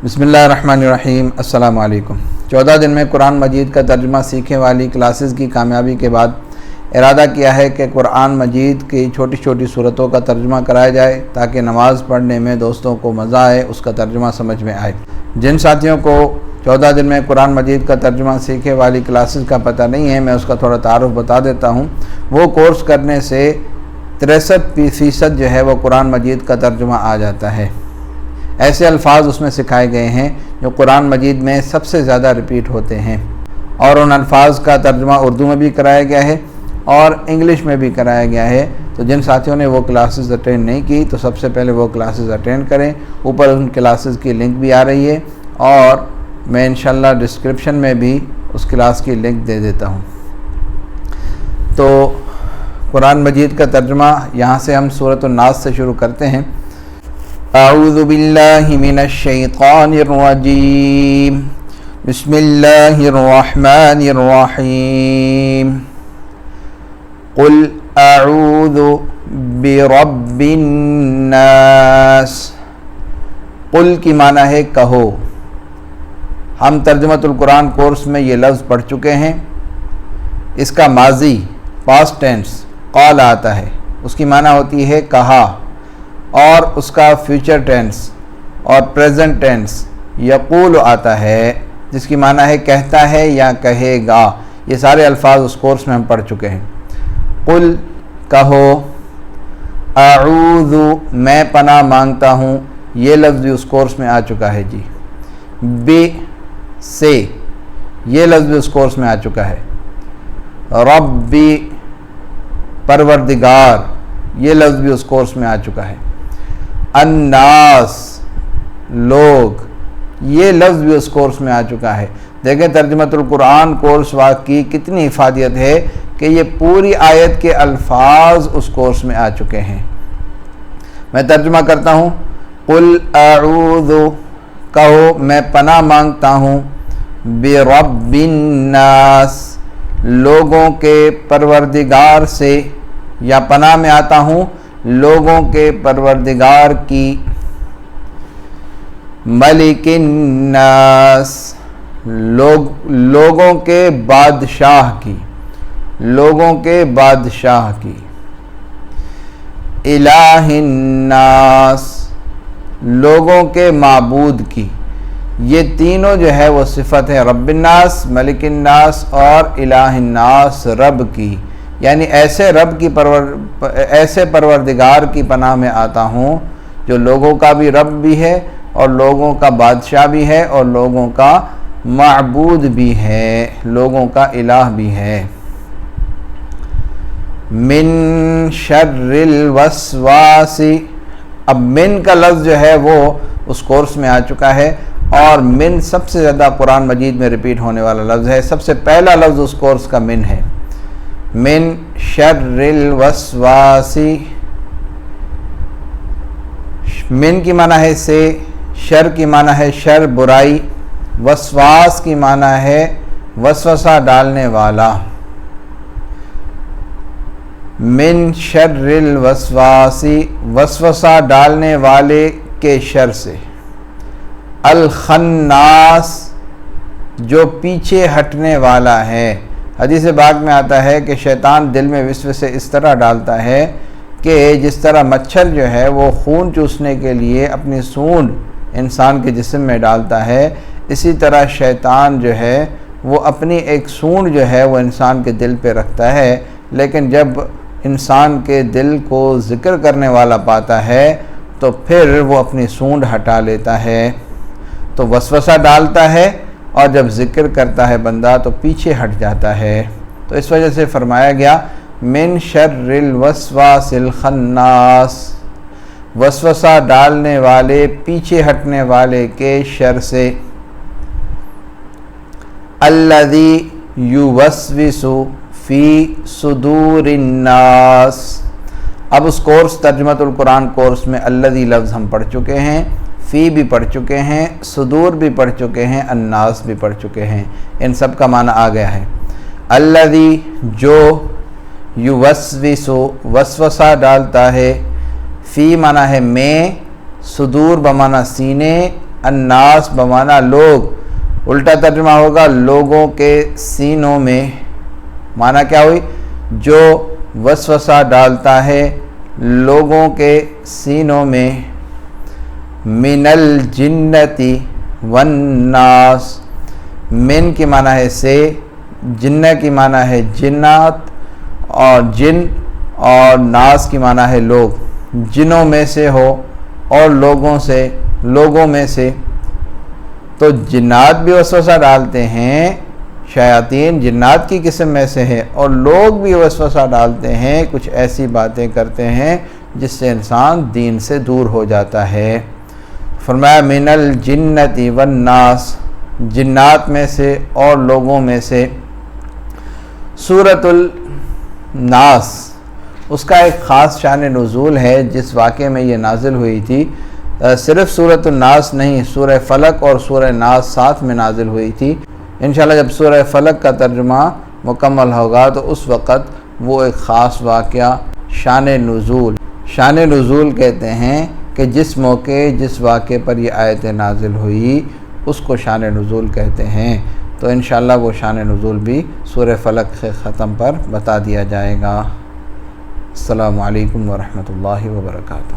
بسم اللہ الرحمن الرحیم۔ السلام علیکم۔ 14 دن میں قرآن مجید کا ترجمہ سیکھنے والی کلاسز کی کامیابی کے بعد ارادہ کیا ہے کہ قرآن مجید کی چھوٹی چھوٹی صورتوں کا ترجمہ کرایا جائے تاکہ نماز پڑھنے میں دوستوں کو مزہ آئے، اس کا ترجمہ سمجھ میں آئے۔ جن ساتھیوں کو 14 دن میں قرآن مجید کا ترجمہ سیکھنے والی کلاسز کا پتہ نہیں ہے، میں اس کا تھوڑا تعارف بتا دیتا ہوں۔ وہ کورس کرنے سے 63% جو ہے وہ قرآن مجید کا ترجمہ آ جاتا ہے۔ ایسے الفاظ اس میں سکھائے گئے ہیں جو قرآن مجید میں سب سے زیادہ ریپیٹ ہوتے ہیں، اور ان الفاظ کا ترجمہ اردو میں بھی کرایا گیا ہے اور انگلش میں بھی کرایا گیا ہے۔ تو جن ساتھیوں نے وہ کلاسز اٹینڈ نہیں کی تو سب سے پہلے وہ کلاسز اٹینڈ کریں۔ اوپر ان کلاسز کی لنک بھی آ رہی ہے اور میں انشاءاللہ ڈسکرپشن میں بھی اس کلاس کی لنک دے دیتا ہوں۔ تو قرآن مجید کا ترجمہ یہاں سے ہم سورۃ الناس سے شروع کرتے ہیں۔ اعوذ باللہ من الشیطان الرجیم، بسم اللہ الرحمن الرحیم۔ قل اعوذ برب الناس۔ قل کی معنی ہے کہو۔ ہم ترجمۃ القرآن کورس میں یہ لفظ پڑھ چکے ہیں۔ اس کا ماضی پاسٹ ٹینس قال آتا ہے، اس کی معنی ہوتی ہے کہا، اور اس کا فیوچر ٹینس اور پریزنٹ ٹینس یقول آتا ہے، جس کی معنی ہے کہتا ہے یا کہے گا۔ یہ سارے الفاظ اس کورس میں ہم پڑھ چکے ہیں۔ قل کہو، اعوذ میں پناہ مانگتا ہوں، یہ لفظ بھی اس کورس میں آ چکا ہے جی۔ بی سے یہ لفظ بھی اس کورس میں آ چکا ہے۔ ربی پروردگار، یہ لفظ بھی اس کورس میں آ چکا ہے۔ الناس لوگ، یہ لفظ بھی اس کورس میں آ چکا ہے۔ دیکھیں ترجمۃ القرآن کورس واقعی کتنی افادیت ہے کہ یہ پوری آیت کے الفاظ اس کورس میں آ چکے ہیں۔ میں ترجمہ کرتا ہوں۔ قل اعوذ کہو، میں پناہ مانگتا ہوں، برب الناس لوگوں کے پروردگار سے، یا پناہ میں آتا ہوں لوگوں کے پروردگار کی، ملک الناس لوگوں کے بادشاہ کی، لوگوں کے بادشاہ کی، الہ الناس لوگوں کے معبود کی۔ یہ تینوں جو ہے وہ صفت ہے رب الناس، ملک الناس اور الہ الناس، رب کی، یعنی ایسے رب کی ایسے پروردگار کی پناہ میں آتا ہوں جو لوگوں کا بھی رب بھی ہے اور لوگوں کا بادشاہ بھی ہے اور لوگوں کا معبود بھی ہے، لوگوں کا الہ بھی ہے۔ من شر الوسواس، اب من کا لفظ جو ہے وہ اس کورس میں آ چکا ہے، اور من سب سے زیادہ قرآن مجید میں ریپیٹ ہونے والا لفظ ہے۔ سب سے پہلا لفظ اس کورس کا من ہے۔ من شر الوسواس، من کی معنی ہے سے، شر کی معنی ہے شر برائی، وسواس کی معنی ہے وسوسہ ڈالنے والا۔ من شر الوسواس، وسوسہ ڈالنے والے کے شر سے۔ الخناس، جو پیچھے ہٹنے والا ہے۔ حدیث پاک میں آتا ہے کہ شیطان دل میں وسوسے اس طرح ڈالتا ہے کہ جس طرح مچھر جو ہے وہ خون چوسنے کے لیے اپنی سونڈ انسان کے جسم میں ڈالتا ہے، اسی طرح شیطان جو ہے وہ اپنی ایک سونڈ جو ہے وہ انسان کے دل پہ رکھتا ہے، لیکن جب انسان کے دل کو ذکر کرنے والا پاتا ہے تو پھر وہ اپنی سونڈ ہٹا لیتا ہے، تو وسوسہ ڈالتا ہے، اور جب ذکر کرتا ہے بندہ تو پیچھے ہٹ جاتا ہے۔ تو اس وجہ سے فرمایا گیا من شر الوسواس الخناس، وسوسہ ڈالنے والے، پیچھے ہٹنے والے کے شر سے۔ الذی یوسوس فی صدور الناس۔ اب اس کورس ترجمۃ القرآن کورس میں الذی لفظ ہم پڑھ چکے ہیں، فی بھی پڑھ چکے ہیں، صدور بھی پڑھ چکے ہیں، الناس بھی پڑھ چکے ہیں، ان سب کا معنی آ گیا ہے۔ الذی جو، یوسوس وسوسہ ڈالتا ہے، فی معنی ہے میں، صدور بمعنی سینے، الناس بمعنی لوگ، الٹا ترجمہ ہوگا لوگوں کے سینوں میں، معنی کیا ہوئی؟ جو وسوسہ ڈالتا ہے لوگوں کے سینوں میں، من الجنتی والناس، من کی معنی ہے سے، جنہ کی معنی ہے جنات اور جن، اور ناس کی معنی ہے لوگ، جنوں میں سے ہو اور لوگوں میں سے۔ تو جنات بھی وسوسہ ڈالتے ہیں، شیاطین جنات کی قسم میں سے ہے، اور لوگ بھی وسوسہ ڈالتے ہیں، کچھ ایسی باتیں کرتے ہیں جس سے انسان دین سے دور ہو جاتا ہے۔ فرمایا من الجنتی والناس، جنات میں سے اور لوگوں میں سے۔ سورۃ الناس اس کا ایک خاص شان نزول ہے، جس واقعے میں یہ نازل ہوئی تھی۔ صرف سورۃ الناس نہیں، سورہ فلق اور سورہ ناس ساتھ میں نازل ہوئی تھی۔ انشاءاللہ جب سورہ فلق کا ترجمہ مکمل ہوگا تو اس وقت وہ ایک خاص واقعہ شان نزول کہتے ہیں کہ جس موقع جس واقعے پر یہ آیت نازل ہوئی اس کو شان نزول کہتے ہیں۔ تو انشاءاللہ وہ شان نزول بھی سورہ فلق کے ختم پر بتا دیا جائے گا۔ السلام علیکم ورحمۃ اللہ وبرکاتہ۔